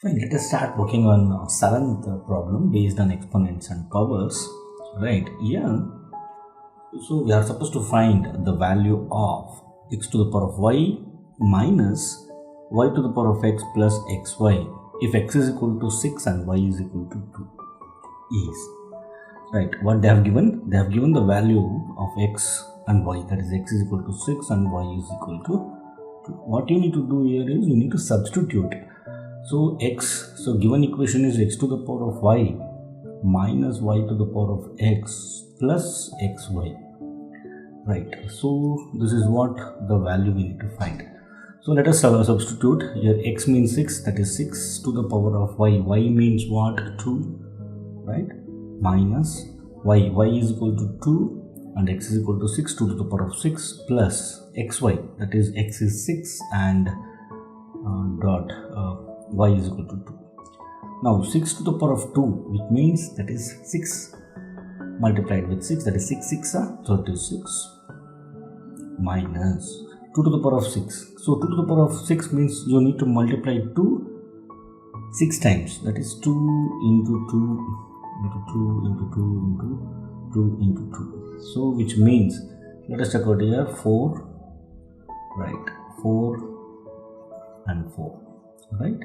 Fine, let us start working on seventh problem based on exponents and powers. Right here, so we are supposed to find the value of x to the power of y minus y to the power of x plus xy if x is equal to 6 and y is equal to 2 is. Right, what they have given? They have given the value of x and y, that is x is equal to 6 and y is equal to 2. What you need to do here is you need to substitute. So so given equation is x to the power of y minus y to the power of x plus xy. Right, so this is what the value we need to find. So let us substitute. Here x means 6, that is 6 to the power of y. Y means what? 2, right? Minus y is equal to 2 and x is equal to 6, 2 to the power of 6 plus xy, that is x is 6 and y is equal to 2. Now 6 to the power of 2, which means that is 6 multiplied with 6, that is 6 6 are 36 minus 2 to the power of 6. So 2 to the power of 6 means you need to multiply 2 6 times, that is 2 into 2 into 2 into 2 into 2 into 2. So which means, let us check out here, 4, right, 4 and 4, right,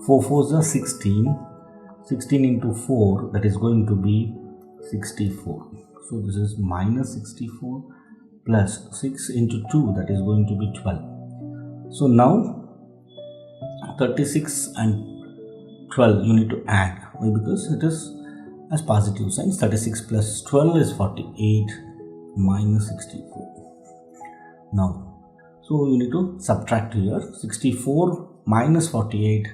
4 4s are 16, 16 into 4, that is going to be 64. So this is minus 64 plus 6 into 2, that is going to be 12. So now 36 and 12 you need to add. Why? Because it is as positive signs. 36 plus 12 is 48 minus 64. Now, so you need to subtract here 64 minus 48,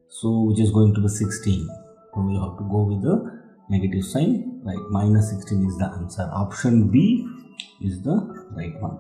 so which is going to be 16. So you have to go with the negative sign, right? Minus 16 is the answer. Option B is the right one.